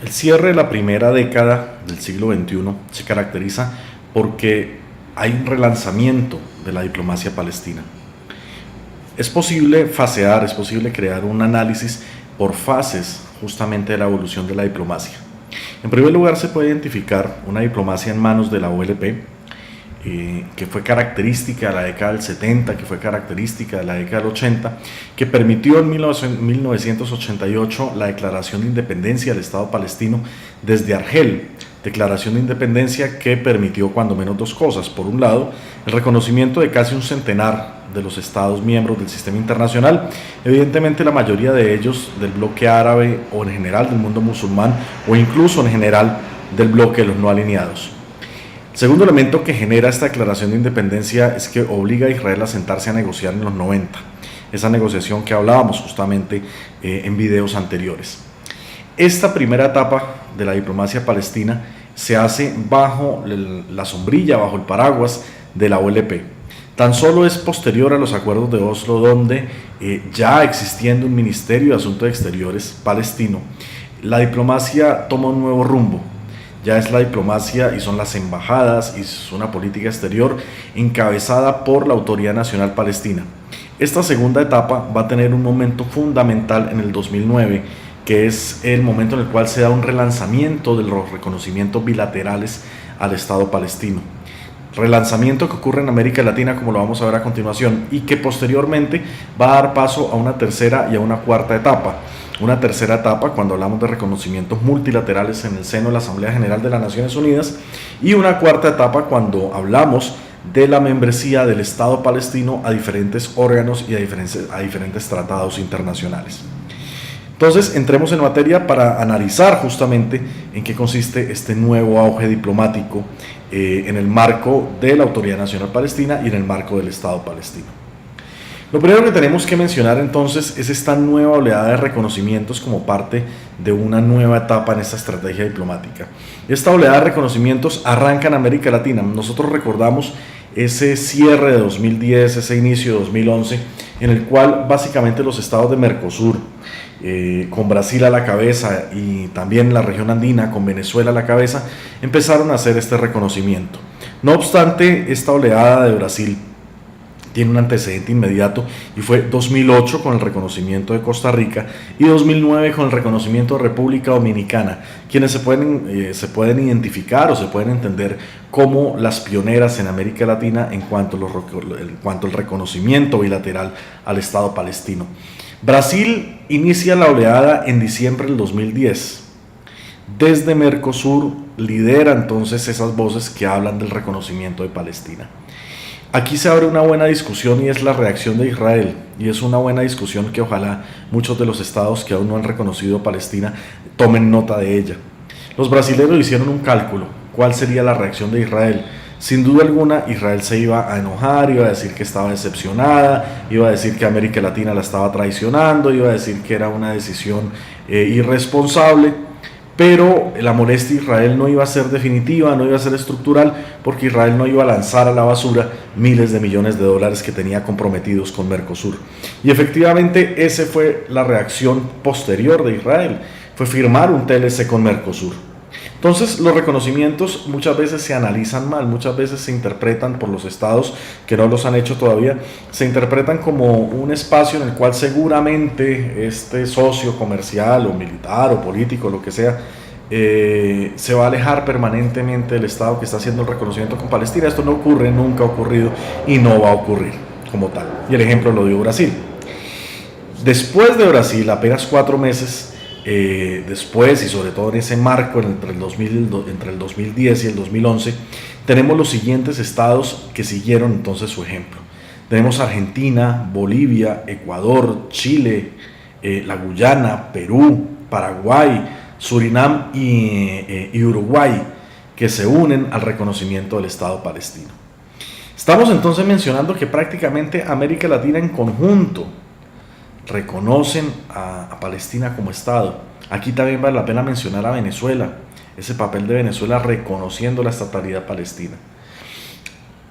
El cierre de la primera década del siglo XXI se caracteriza porque hay un relanzamiento de la diplomacia palestina. Es posible fasear, es posible crear un análisis por fases justamente de la evolución de la diplomacia. En primer lugar, se puede identificar una diplomacia en manos de la OLP, que fue característica de la década del 70, que fue característica de la década del 80, que permitió en 1988 la declaración de independencia del Estado palestino desde Argel, declaración de independencia que permitió cuando menos dos cosas. Por un lado, el reconocimiento de casi un centenar de los estados miembros del sistema internacional, evidentemente la mayoría de ellos del bloque árabe o en general del mundo musulmán o incluso en general del bloque de los no alineados. El segundo elemento que genera esta declaración de independencia es que obliga a Israel a sentarse a negociar en los 90, esa negociación que hablábamos justamente en videos anteriores. Esta primera etapa de la diplomacia palestina se hace bajo la sombrilla, bajo el paraguas de la OLP. Tan solo es posterior a los acuerdos de Oslo, donde ya existiendo un Ministerio de Asuntos Exteriores palestino, la diplomacia toma un nuevo rumbo. Ya es la diplomacia y son las embajadas y es una política exterior encabezada por la Autoridad Nacional Palestina. Esta segunda etapa va a tener un momento fundamental en el 2009, que es el momento en el cual se da un relanzamiento de los reconocimientos bilaterales al Estado palestino. Relanzamiento que ocurre en América Latina, como lo vamos a ver a continuación, y que posteriormente va a dar paso a una tercera y a una cuarta etapa. Una tercera etapa cuando hablamos de reconocimientos multilaterales en el seno de la Asamblea General de las Naciones Unidas, y una cuarta etapa cuando hablamos de la membresía del Estado palestino a diferentes órganos y a diferentes tratados internacionales. Entonces, entremos en materia para analizar justamente en qué consiste este nuevo auge diplomático en el marco de la Autoridad Nacional Palestina y en el marco del Estado palestino. Lo primero que tenemos que mencionar entonces es esta nueva oleada de reconocimientos como parte de una nueva etapa en esta estrategia diplomática. Esta oleada de reconocimientos arranca en América Latina. Nosotros recordamos ese cierre de 2010, ese inicio de 2011, en el cual básicamente los estados de Mercosur, con Brasil a la cabeza y también la región andina con Venezuela a la cabeza, empezaron a hacer este reconocimiento. No obstante, esta oleada de Brasil tiene un antecedente inmediato y fue 2008 con el reconocimiento de Costa Rica y 2009 con el reconocimiento de República Dominicana, quienes se pueden identificar o se pueden entender como las pioneras en América Latina en cuanto al reconocimiento bilateral al Estado palestino. Brasil inicia la oleada en diciembre del 2010. Desde Mercosur lidera entonces esas voces que hablan del reconocimiento de Palestina. Aquí se abre una buena discusión y es la reacción de Israel, y es una buena discusión que ojalá muchos de los estados que aún no han reconocido a Palestina tomen nota de ella. Los brasileños hicieron un cálculo, ¿cuál sería la reacción de Israel? Sin duda alguna, Israel se iba a enojar, iba a decir que estaba decepcionada, iba a decir que América Latina la estaba traicionando, iba a decir que era una decisión irresponsable, pero la molestia de Israel no iba a ser definitiva, no iba a ser estructural, porque Israel no iba a lanzar a la basura miles de millones de dólares que tenía comprometidos con Mercosur. Y efectivamente, esa fue la reacción posterior de Israel, fue firmar un TLC con Mercosur. Entonces, los reconocimientos muchas veces se analizan mal, muchas veces se interpretan por los estados que no los han hecho todavía, se interpretan como un espacio en el cual seguramente este socio comercial o militar o político, lo que sea, se va a alejar permanentemente del estado que está haciendo el reconocimiento con Palestina. Esto no ocurre, nunca ha ocurrido y no va a ocurrir como tal. Y el ejemplo lo dio Brasil. Después de Brasil, apenas 4 meses después, y sobre todo en ese marco entre el 2010 y el 2011, tenemos los siguientes estados que siguieron entonces su ejemplo. Tenemos Argentina, Bolivia, Ecuador, Chile, la Guyana, Perú, Paraguay, Surinam y Uruguay, que se unen al reconocimiento del Estado palestino. Estamos entonces mencionando que prácticamente América Latina en conjunto reconocen a Palestina como Estado. Aquí también vale la pena mencionar a Venezuela, ese papel de Venezuela reconociendo la estatalidad palestina.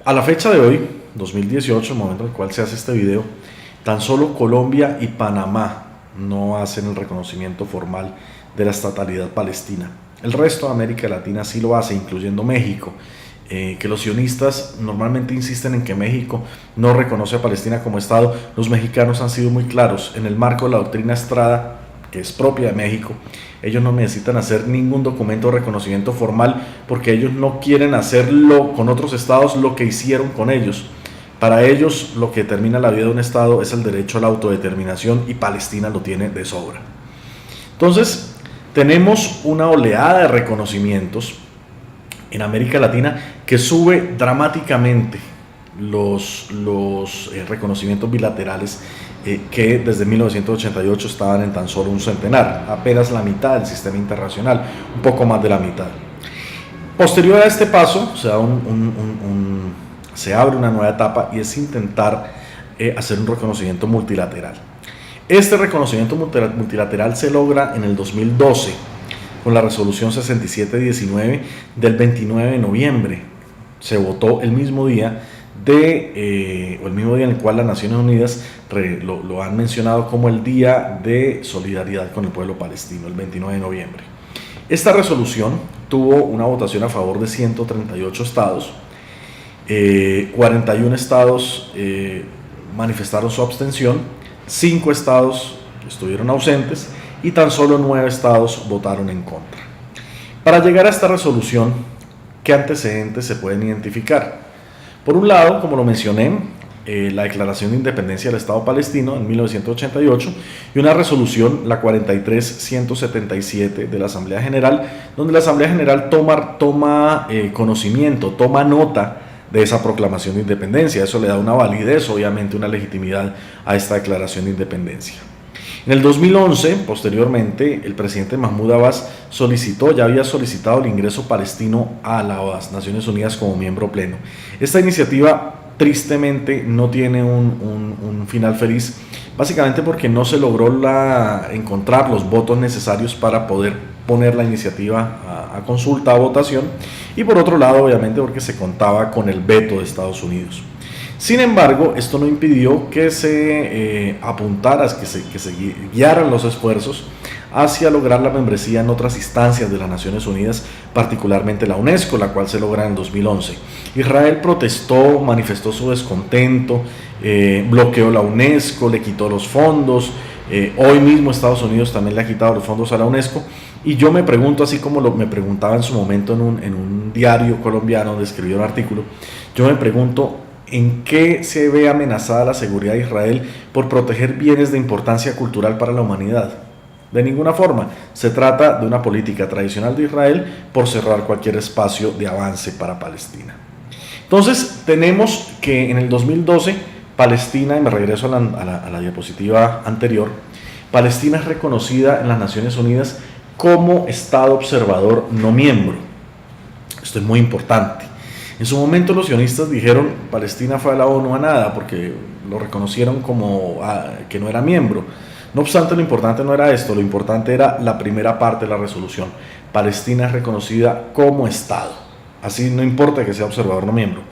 A la fecha de hoy, 2018, el momento en el cual se hace este video, tan solo Colombia y Panamá no hacen el reconocimiento formal de la estatalidad palestina. El resto de América Latina sí lo hace, incluyendo México, que los sionistas normalmente insisten en que México no reconoce a Palestina como Estado. Los mexicanos han sido muy claros en el marco de la doctrina Estrada, que es propia de México. Ellos no necesitan hacer ningún documento de reconocimiento formal porque ellos no quieren hacerlo con otros estados lo que hicieron con ellos. Para ellos lo que determina la vida de un estado es el derecho a la autodeterminación, y Palestina lo tiene de sobra. Entonces tenemos una oleada de reconocimientos en América Latina que sube dramáticamente los reconocimientos bilaterales, que desde 1988 estaban en tan solo un centenar, apenas la mitad del sistema internacional, un poco más de la mitad. Posterior a este paso se abre una nueva etapa, y es intentar hacer un reconocimiento multilateral. Este reconocimiento multilateral se logra en el 2012 con la resolución 6719 del 29 de noviembre. Se votó el mismo día en el cual las Naciones Unidas lo han mencionado como el Día de Solidaridad con el pueblo palestino, el 29 de noviembre. Esta resolución tuvo una votación a favor de 138 estados, 41 estados manifestaron su abstención, 5 estados estuvieron ausentes y tan solo 9 estados votaron en contra. Para llegar a esta resolución, ¿qué antecedentes se pueden identificar? Por un lado, como lo mencioné, la Declaración de Independencia del Estado Palestino en 1988 y una resolución, la 43177 de la Asamblea General, donde la Asamblea General toma conocimiento, toma nota de esa proclamación de independencia. Eso le da una validez, obviamente una legitimidad a esta declaración de independencia. En el 2011, posteriormente, el presidente Mahmoud Abbas ya había solicitado el ingreso palestino a las Naciones Unidas como miembro pleno. Esta iniciativa tristemente no tiene un final feliz, básicamente porque no se logró encontrar los votos necesarios para poder poner la iniciativa a consulta, a votación, y por otro lado, obviamente, porque se contaba con el veto de Estados Unidos. Sin embargo, esto no impidió que se que se guiaran los esfuerzos hacia lograr la membresía en otras instancias de las Naciones Unidas, particularmente la UNESCO, la cual se logra en el 2011. Israel protestó, manifestó su descontento, bloqueó la UNESCO, le quitó los fondos. Hoy mismo Estados Unidos también le ha quitado los fondos a la UNESCO. Y yo me pregunto, así como me preguntaba en su momento en un diario colombiano donde escribió un artículo, yo me pregunto, ¿en qué se ve amenazada la seguridad de Israel por proteger bienes de importancia cultural para la humanidad? De ninguna forma. Se trata de una política tradicional de Israel por cerrar cualquier espacio de avance para Palestina. Entonces, tenemos que en el 2012, Palestina, y me regreso a la diapositiva anterior, Palestina es reconocida en las Naciones Unidas como Estado observador no miembro. Esto es muy importante. En su momento los sionistas dijeron Palestina fue a la ONU a nada porque lo reconocieron como que no era miembro. No obstante, lo importante no era esto, lo importante era la primera parte de la resolución. Palestina es reconocida como Estado, así no importa que sea observador no miembro.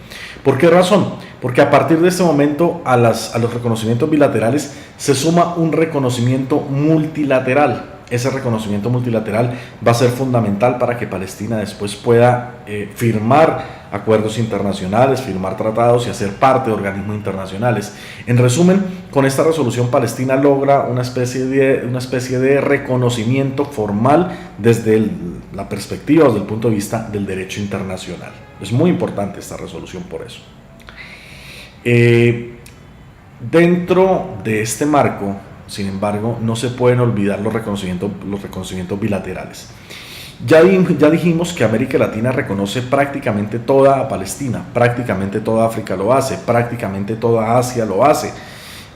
¿Por qué razón? Porque a partir de este momento a los reconocimientos bilaterales se suma un reconocimiento multilateral. Ese reconocimiento multilateral va a ser fundamental para que Palestina después pueda firmar acuerdos internacionales, firmar tratados y hacer parte de organismos internacionales. En resumen, con esta resolución Palestina logra una especie de reconocimiento formal desde la perspectiva, desde el punto de vista del derecho internacional. Es muy importante esta resolución por eso. Dentro de este marco, sin embargo, no se pueden olvidar los reconocimientos bilaterales. Ya dijimos que América Latina reconoce prácticamente toda a Palestina, prácticamente toda África lo hace, prácticamente toda Asia lo hace.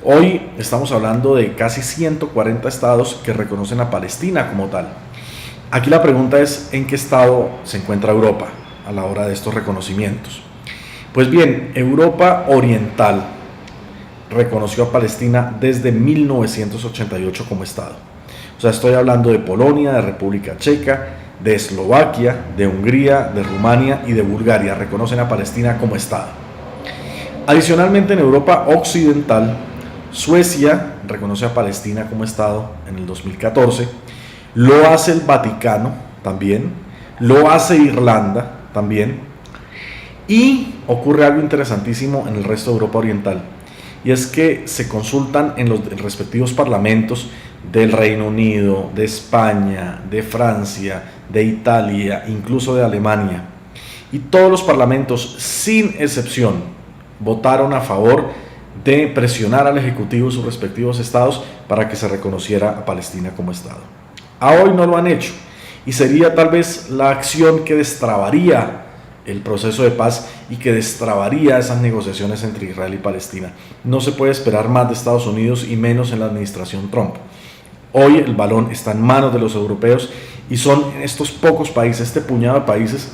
Hoy estamos hablando de casi 140 estados que reconocen a Palestina como tal. Aquí la pregunta es, ¿en qué estado se encuentra Europa a la hora de estos reconocimientos? Pues bien, Europa Oriental reconoció a Palestina desde 1988 como Estado. O sea, estoy hablando de Polonia, de República Checa, de Eslovaquia, de Hungría, de Rumania y de Bulgaria. Reconocen a Palestina como Estado. Adicionalmente, en Europa Occidental, Suecia reconoce a Palestina como Estado en el 2014. lo hace el Vaticano también, lo hace Irlanda también, y ocurre algo interesantísimo en el resto de Europa Oriental, y es que se consultan en los respectivos parlamentos del Reino Unido, de España, de Francia, de Italia, incluso de Alemania, y todos los parlamentos, sin excepción, votaron a favor de presionar al Ejecutivo de sus respectivos estados para que se reconociera a Palestina como Estado. A hoy no lo han hecho, y sería tal vez la acción que destrabaría el proceso de paz y que destrabaría esas negociaciones entre Israel y Palestina. No se puede esperar más de Estados Unidos, y menos en la administración Trump. Hoy el balón está en manos de los europeos, y son estos pocos países, este puñado de países,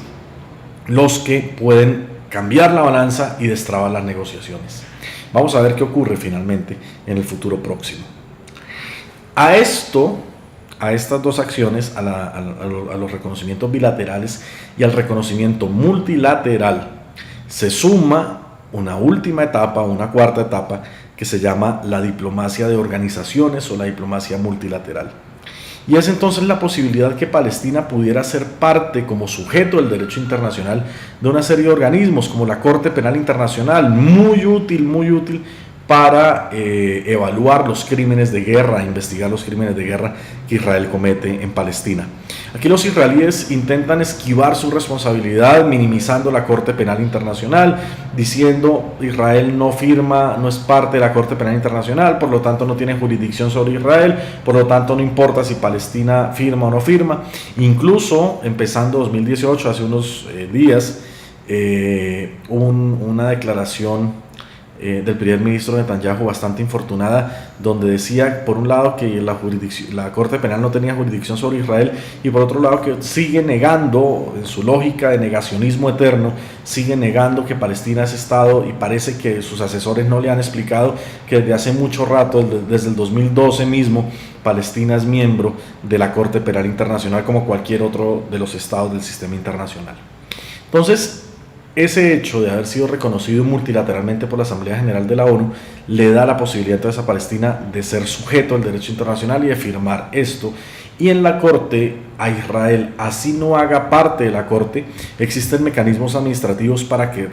los que pueden cambiar la balanza y destrabar las negociaciones. Vamos a ver qué ocurre finalmente en el futuro próximo. A estas dos acciones, a los reconocimientos bilaterales y al reconocimiento multilateral, se suma una última etapa, una cuarta etapa, que se llama la diplomacia de organizaciones o la diplomacia multilateral. Y es entonces la posibilidad que Palestina pudiera ser parte como sujeto del derecho internacional de una serie de organismos como la Corte Penal Internacional, muy útil para evaluar los crímenes de guerra, investigar los crímenes de guerra que Israel comete en Palestina. Aquí los israelíes intentan esquivar su responsabilidad minimizando la Corte Penal Internacional, diciendo Israel no es parte de la Corte Penal Internacional, por lo tanto no tiene jurisdicción sobre Israel, por lo tanto no importa si Palestina firma o no firma. Incluso empezando 2018, hace unos días, hubo una declaración del primer ministro Netanyahu bastante infortunada, donde decía por un lado que la Corte Penal no tenía jurisdicción sobre Israel, y por otro lado que sigue negando, en su lógica de negacionismo eterno, sigue negando que Palestina es Estado, y parece que sus asesores no le han explicado que desde hace mucho rato, desde el 2012 mismo, Palestina es miembro de la Corte Penal Internacional como cualquier otro de los estados del sistema internacional. Entonces, ese hecho de haber sido reconocido multilateralmente por la Asamblea General de la ONU le da la posibilidad entonces a Palestina de ser sujeto al derecho internacional y de firmar esto. Y en la Corte, a Israel, así no haga parte de la Corte, existen mecanismos administrativos para que,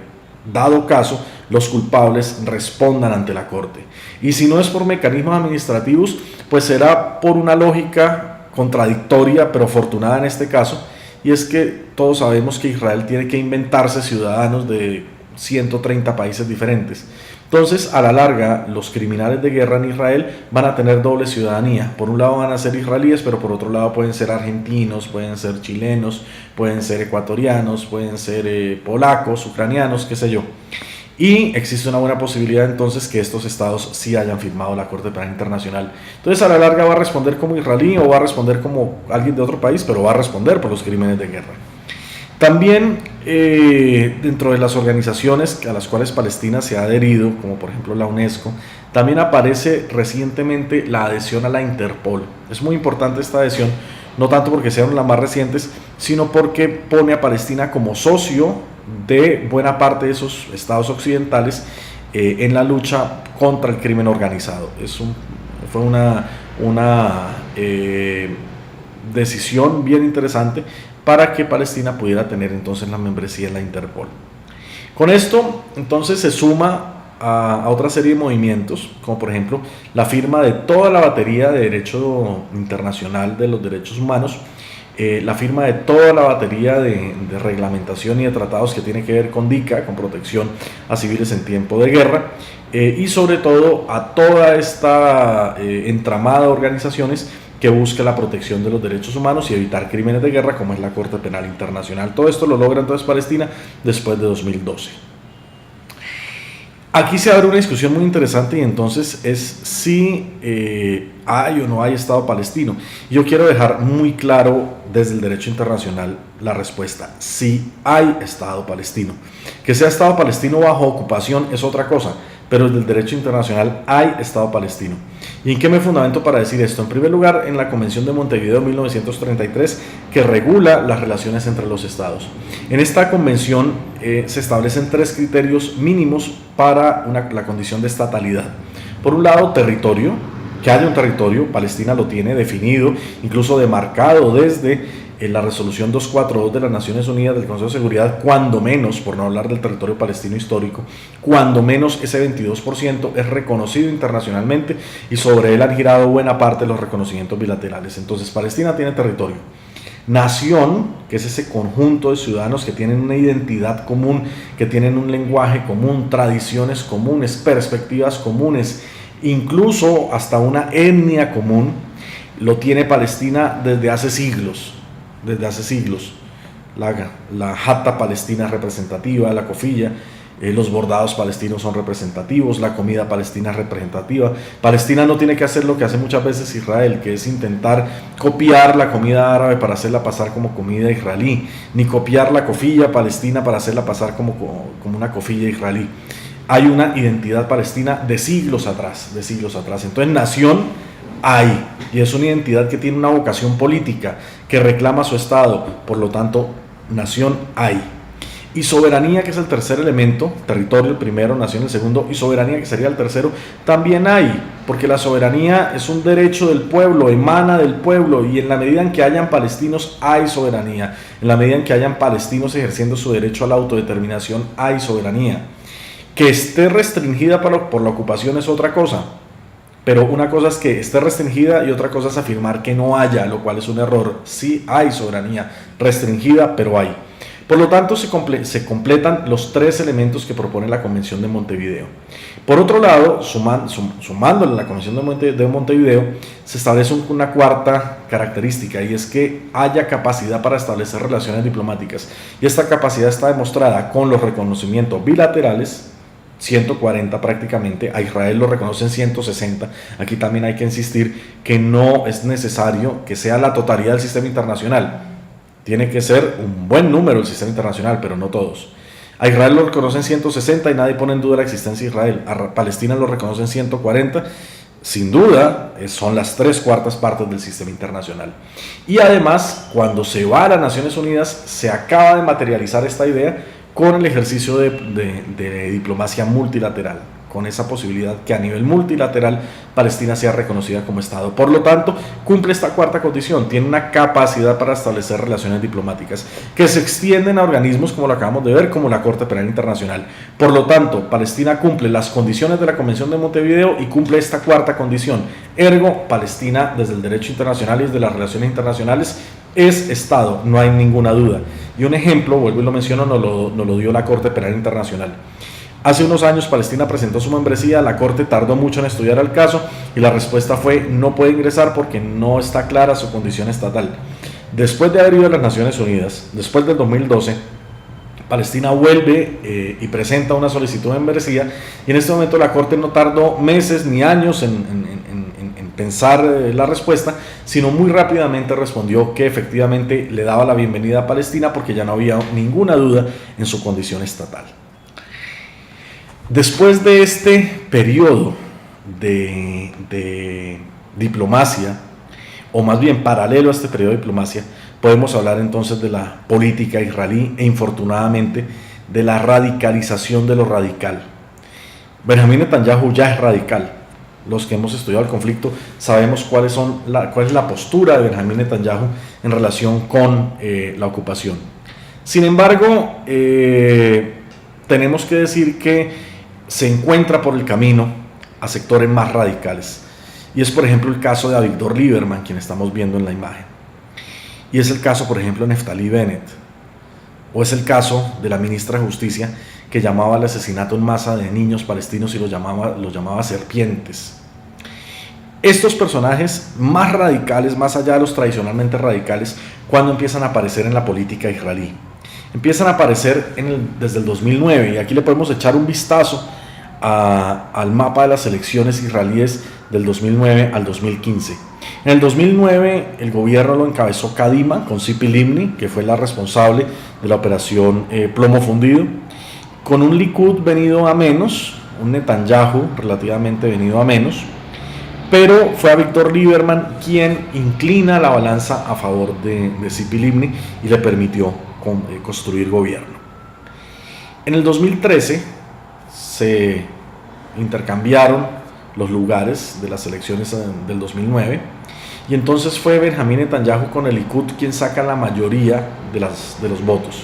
dado caso, los culpables respondan ante la Corte. Y si no es por mecanismos administrativos, pues será por una lógica contradictoria, pero afortunada en este caso, y es que todos sabemos que Israel tiene que inventarse ciudadanos de 130 países diferentes. Entonces, a la larga, los criminales de guerra en Israel van a tener doble ciudadanía. Por un lado van a ser israelíes, pero por otro lado pueden ser argentinos, pueden ser chilenos, pueden ser ecuatorianos, pueden ser polacos, ucranianos, qué sé yo. Y existe una buena posibilidad entonces que estos estados sí hayan firmado la Corte Penal Internacional. Entonces a la larga va a responder como israelí o va a responder como alguien de otro país, pero va a responder por los crímenes de guerra. También dentro de las organizaciones a las cuales Palestina se ha adherido, como por ejemplo la UNESCO, también aparece recientemente la adhesión a la Interpol. Es muy importante esta adhesión, no tanto porque sean las más recientes, sino porque pone a Palestina como socio de buena parte de esos estados occidentales en la lucha contra el crimen organizado. Fue una decisión bien interesante para que Palestina pudiera tener entonces la membresía en la Interpol. Con esto entonces se suma a otra serie de movimientos, como por ejemplo la firma de toda la batería de derecho internacional de los derechos humanos, la firma de toda la batería de reglamentación y de tratados que tiene que ver con DICA, con protección a civiles en tiempo de guerra, y sobre todo a toda esta entramada de organizaciones que busca la protección de los derechos humanos y evitar crímenes de guerra, como es la Corte Penal Internacional. Todo esto lo logra entonces Palestina después de 2012. Aquí se abre una discusión muy interesante, y entonces es si hay o no hay Estado palestino. Yo quiero dejar muy claro desde el derecho internacional la respuesta: sí hay Estado palestino. Que sea Estado palestino bajo ocupación es otra cosa, pero desde el derecho internacional hay Estado palestino. ¿Y en qué me fundamento para decir esto? En primer lugar, en la Convención de Montevideo de 1933, que regula las relaciones entre los estados. En esta convención se establecen 3 criterios mínimos para la condición de estatalidad. Por un lado, territorio. que haya un territorio. Palestina lo tiene definido, incluso demarcado desde la resolución 242 de las Naciones Unidas del Consejo de Seguridad, cuando menos, por no hablar del territorio palestino histórico, cuando menos ese 22% es reconocido internacionalmente y sobre él han girado buena parte de los reconocimientos bilaterales. Entonces Palestina tiene territorio. Nación, que es ese conjunto de ciudadanos que tienen una identidad común, que tienen un lenguaje común, tradiciones comunes, perspectivas comunes, incluso hasta una etnia común, lo tiene Palestina desde hace siglos. La jata palestina es representativa, la cofilla, los bordados palestinos son representativos, la comida palestina es representativa. Palestina no tiene que hacer lo que hace muchas veces Israel, que es intentar copiar la comida árabe para hacerla pasar como comida israelí, ni copiar la cofilla palestina para hacerla pasar como una cofilla israelí. Hay una identidad palestina de siglos atrás. Entonces, nación hay, y es una identidad que tiene una vocación política, que reclama su Estado, por lo tanto, nación hay. Y soberanía, que es el tercer elemento, territorio el primero, nación el segundo, y soberanía, que sería el tercero, también hay, porque la soberanía es un derecho del pueblo, emana del pueblo, y en la medida en que hayan palestinos hay soberanía, en la medida en que hayan palestinos ejerciendo su derecho a la autodeterminación hay soberanía. Que esté restringida por la ocupación es otra cosa. Pero una cosa es que esté restringida y otra cosa es afirmar que no haya, lo cual es un error. Sí hay soberanía restringida, pero hay. Por lo tanto, se completan los tres elementos que propone la Convención de Montevideo. Por otro lado, sumándole la Convención de Montevideo, se establece una cuarta característica, y es que haya capacidad para establecer relaciones diplomáticas. Y esta capacidad está demostrada con los reconocimientos bilaterales, 140 prácticamente, a Israel lo reconocen 160. Aquí también hay que insistir que no es necesario que sea la totalidad del sistema internacional. Tiene que ser un buen número el sistema internacional, pero no todos. A Israel lo reconocen 160 y nadie pone en duda la existencia de Israel. A Palestina lo reconocen 140. Sin duda, son las 3/4 partes del sistema internacional. Y además, cuando se va a las Naciones Unidas, se acaba de materializar esta idea con el ejercicio de diplomacia multilateral, con esa posibilidad que a nivel multilateral Palestina sea reconocida como Estado. Por lo tanto, cumple esta cuarta condición, tiene una capacidad para establecer relaciones diplomáticas que se extienden a organismos, como lo acabamos de ver, como la Corte Penal Internacional. Por lo tanto, Palestina cumple las condiciones de la Convención de Montevideo y cumple esta cuarta condición. Ergo, Palestina, desde el derecho internacional y desde las relaciones internacionales, es Estado, no hay ninguna duda. Y un ejemplo, vuelvo y lo menciono, nos lo dio la Corte Penal Internacional. Hace unos años Palestina presentó su membresía, la Corte tardó mucho en estudiar el caso y la respuesta fue: no puede ingresar porque no está clara su condición estatal. Después de haber ido a las Naciones Unidas, después del 2012, Palestina vuelve y presenta una solicitud de membresía, y en este momento la Corte no tardó meses ni años en pensar la respuesta, sino muy rápidamente respondió que efectivamente le daba la bienvenida a Palestina porque ya no había ninguna duda en su condición estatal. Después de este periodo de diplomacia, o más bien paralelo a este periodo de diplomacia, podemos hablar entonces de la política israelí e infortunadamente de la radicalización de lo radical. Benjamín Netanyahu ya es radical. Los que hemos estudiado el conflicto sabemos cuál es la postura de Benjamín Netanyahu en relación con la ocupación. Sin embargo, tenemos que decir que se encuentra por el camino a sectores más radicales. Y es, por ejemplo, el caso de Avigdor Lieberman, quien estamos viendo en la imagen. Y es el caso, por ejemplo, de Naftali Bennett. O es el caso de la ministra de Justicia, que llamaba al asesinato en masa de niños palestinos y los llamaba serpientes. Estos personajes más radicales, más allá de los tradicionalmente radicales, cuando empiezan a aparecer en la política israelí. Empiezan a aparecer desde el 2009, y aquí le podemos echar un vistazo al mapa de las elecciones israelíes del 2009 al 2015. En el 2009 el gobierno lo encabezó Kadima, con Tzipi Livni, que fue la responsable de la operación Plomo Fundido, con un Likud venido a menos, un Netanyahu relativamente venido a menos, pero fue Avigdor Lieberman quien inclina la balanza a favor de Tzipi Livni y le permitió construir gobierno. En el 2013 se intercambiaron los lugares de las elecciones del 2009, y entonces fue Benjamín Netanyahu con el Likud quien saca la mayoría de los votos.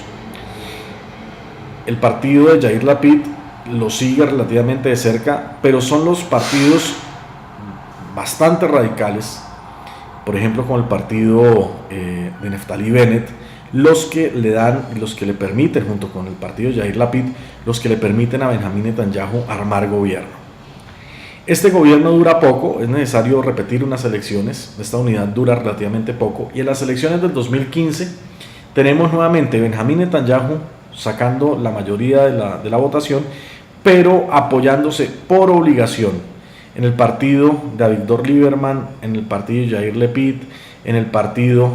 El partido de Yair Lapid lo sigue relativamente de cerca, pero son los partidos bastante radicales, por ejemplo con el partido de Naftali Bennett, los que le permiten, junto con el partido de Yair Lapid, los que le permiten a Benjamín Netanyahu armar gobierno. Este gobierno dura poco, es necesario repetir unas elecciones, esta unidad dura relativamente poco, y en las elecciones del 2015 tenemos nuevamente Benjamín Netanyahu sacando la mayoría de la votación, pero apoyándose por obligación en el partido de Avigdor Lieberman, en el partido de Yair Lapid, en el partido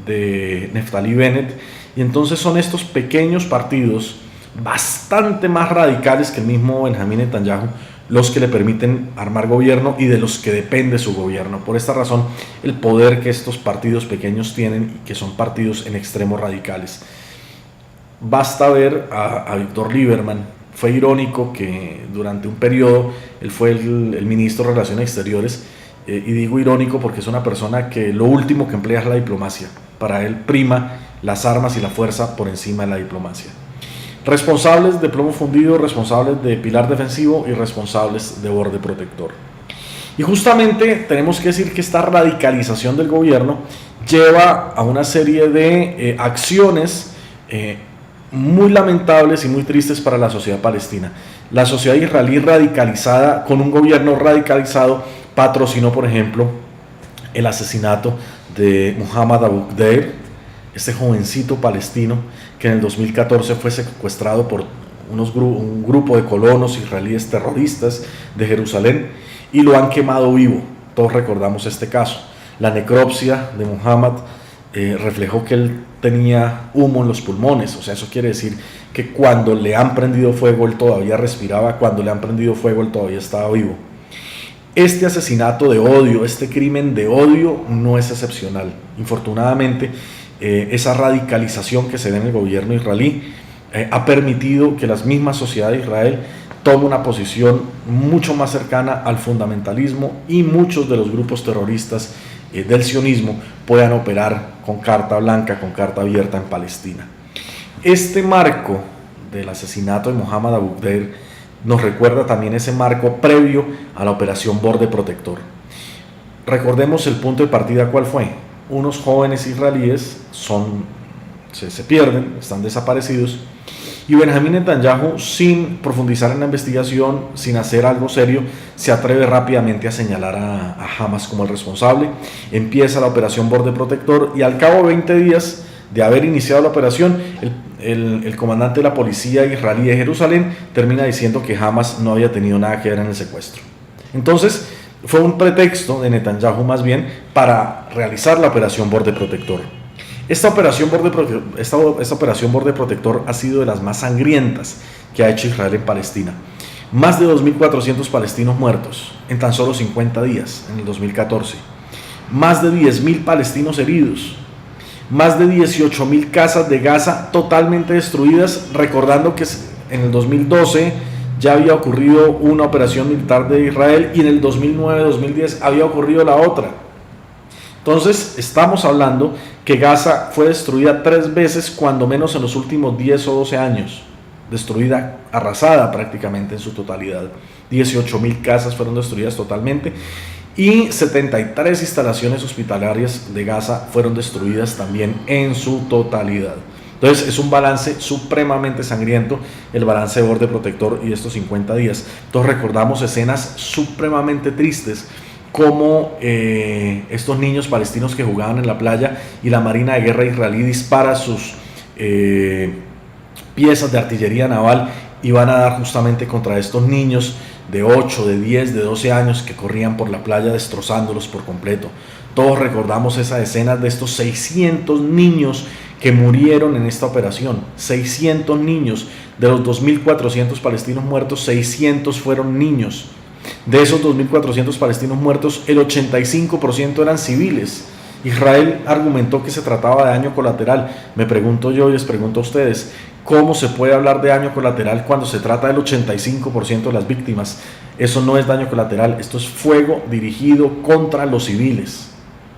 de Naftali Bennett, y entonces son estos pequeños partidos bastante más radicales que el mismo Benjamín Netanyahu los que le permiten armar gobierno y de los que depende su gobierno. Por esta razón, el poder que estos partidos pequeños tienen y que son partidos en extremos radicales. Basta ver a Avigdor Lieberman. Fue irónico que durante un periodo él fue el ministro de Relaciones Exteriores, y digo irónico porque es una persona que lo último que emplea es la diplomacia. Para él prima las armas y la fuerza por encima de la diplomacia. Responsables de plomo fundido, responsables de pilar defensivo y responsables de borde protector. Y justamente tenemos que decir que esta radicalización del gobierno lleva a una serie de acciones muy lamentables y muy tristes para la sociedad palestina. La sociedad israelí radicalizada, con un gobierno radicalizado, patrocinó, por ejemplo, el asesinato de Muhammad Abu Khdeir, este jovencito palestino que en el 2014 fue secuestrado por un grupo de colonos israelíes terroristas de Jerusalén y lo han quemado vivo. Todos recordamos este caso. La necropsia de Muhammad reflejó que él tenía humo en los pulmones, o sea, eso quiere decir que cuando le han prendido fuego él todavía respiraba, cuando le han prendido fuego él todavía estaba vivo. Este asesinato de odio, este crimen de odio no es excepcional. Infortunadamente, esa radicalización que se ve en el gobierno israelí ha permitido que la misma sociedad de Israel tome una posición mucho más cercana al fundamentalismo y muchos de los grupos terroristas del sionismo puedan operar con carta blanca, con carta abierta en Palestina. Este marco del asesinato de Muhammad Abu Khdeir nos recuerda también ese marco previo a la operación Borde Protector. Recordemos el punto de partida, ¿cuál fue? Unos jóvenes israelíes se pierden, están desaparecidos, y Benjamín Netanyahu, sin profundizar en la investigación, sin hacer algo serio, se atreve rápidamente a señalar a Hamas como el responsable. Empieza la operación Borde Protector y al cabo de 20 días de haber iniciado la operación, el comandante de la policía israelí de Jerusalén termina diciendo que Hamas no había tenido nada que ver en el secuestro. Entonces, fue un pretexto de Netanyahu más bien para realizar la operación Borde Protector. Esta operación Borde Protector ha sido de las más sangrientas que ha hecho Israel en Palestina. Más de 2.400 palestinos muertos en tan solo 50 días en el 2014. Más de 10.000 palestinos heridos. Más de 18.000 casas de Gaza totalmente destruidas, recordando que en el 2012 ya había ocurrido una operación militar de Israel y en el 2009-2010 había ocurrido la otra. Entonces estamos hablando que Gaza fue destruida 3 veces, cuando menos en los últimos 10 o 12 años. Destruida, arrasada prácticamente en su totalidad. 18.000 casas fueron destruidas totalmente y 73 instalaciones hospitalarias de Gaza fueron destruidas también en su totalidad. Entonces es un balance supremamente sangriento, el balance de Borde Protector y estos 50 días. Entonces recordamos escenas supremamente tristes, como estos niños palestinos que jugaban en la playa y la Marina de Guerra israelí dispara sus piezas de artillería naval y van a dar justamente contra estos niños de 8, de 10, de 12 años que corrían por la playa destrozándolos por completo. Todos recordamos esa escena de estos 600 niños que murieron en esta operación. 600 niños, de los 2.400 palestinos muertos, 600 fueron niños. De esos 2.400 palestinos muertos, el 85% eran civiles. Israel argumentó que se trataba de daño colateral. Me pregunto yo y les pregunto a ustedes, ¿cómo se puede hablar de daño colateral cuando se trata del 85% de las víctimas? Eso no es daño colateral, esto es fuego dirigido contra los civiles.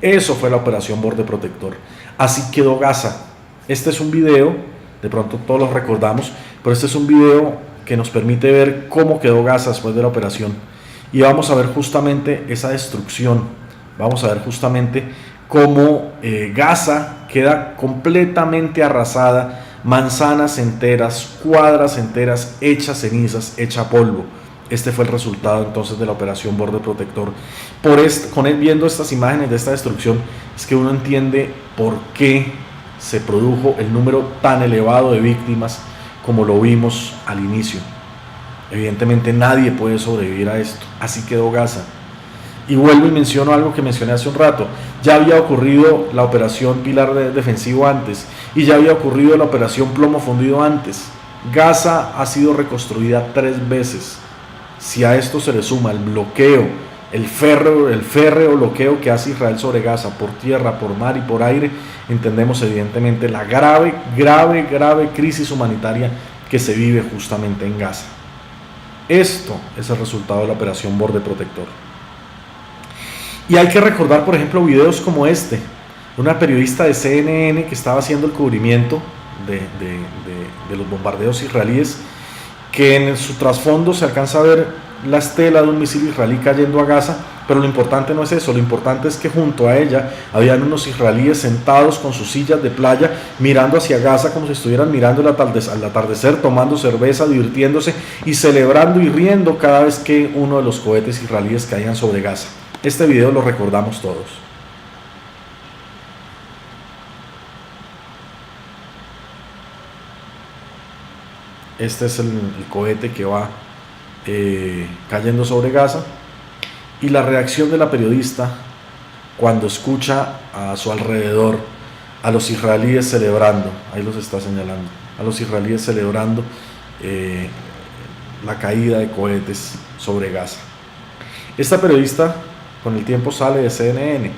Eso fue la operación Borde Protector. Así quedó Gaza. Este es un video, de pronto todos lo recordamos, pero este es un video que nos permite ver cómo quedó Gaza después de la operación. Y vamos a ver justamente esa destrucción. Vamos a ver justamente cómo Gaza queda completamente arrasada, manzanas enteras, cuadras enteras, hechas cenizas, hecha polvo. Este fue el resultado entonces de la operación Borde Protector. Viendo estas imágenes de esta destrucción, es que uno entiende por qué se produjo el número tan elevado de víctimas como lo vimos al inicio. Evidentemente nadie puede sobrevivir a esto. Así quedó Gaza. Y vuelvo y menciono algo que mencioné hace un rato. Ya había ocurrido la operación Pilar Defensivo antes, y ya había ocurrido la operación Plomo Fundido antes. Gaza ha sido reconstruida 3 veces. Si a esto se le suma el bloqueo, el férreo bloqueo que hace Israel sobre Gaza por tierra, por mar y por aire, entendemos evidentemente la grave crisis humanitaria que se vive justamente en Gaza. Esto es el resultado de la operación Borde Protector. Y hay que recordar, por ejemplo, videos como este, de una periodista de CNN que estaba haciendo el cubrimiento de los bombardeos israelíes, que en su trasfondo se alcanza a ver la estela de un misil israelí cayendo a Gaza, pero lo importante no es eso, lo importante es que junto a ella habían unos israelíes sentados con sus sillas de playa mirando hacia Gaza como si estuvieran mirando al atardecer, tomando cerveza, divirtiéndose y celebrando y riendo cada vez que uno de los cohetes israelíes caían sobre Gaza. Este video lo recordamos todos. Este es el cohete que va cayendo sobre Gaza, y la reacción de la periodista cuando escucha a su alrededor a los israelíes celebrando, ahí los está señalando, a los israelíes celebrando la caída de cohetes sobre Gaza. Esta periodista con el tiempo sale de CNN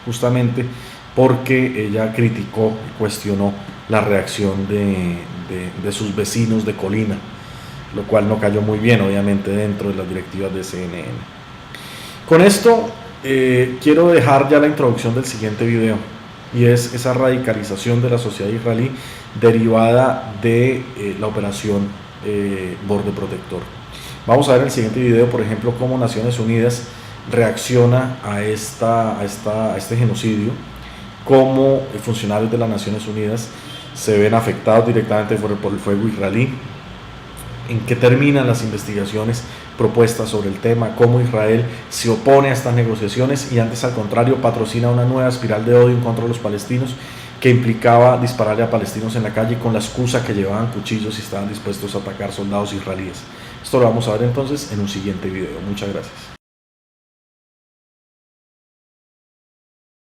justamente porque ella criticó y cuestionó la reacción de sus vecinos de Colina, lo cual no cayó muy bien obviamente dentro de las directivas de CNN. Con esto quiero dejar ya la introducción del siguiente video, y es esa radicalización de la sociedad israelí derivada de la operación Borde Protector. Vamos a ver en el siguiente video, por ejemplo, cómo Naciones Unidas reacciona a este genocidio, cómo funcionarios de las Naciones Unidas se ven afectados directamente por el fuego israelí, en qué terminan las investigaciones propuestas sobre el tema, cómo Israel se opone a estas negociaciones y antes al contrario patrocina una nueva espiral de odio en contra de los palestinos que implicaba dispararle a palestinos en la calle con la excusa que llevaban cuchillos y estaban dispuestos a atacar soldados israelíes. Esto lo vamos a ver entonces en un siguiente video. Muchas gracias.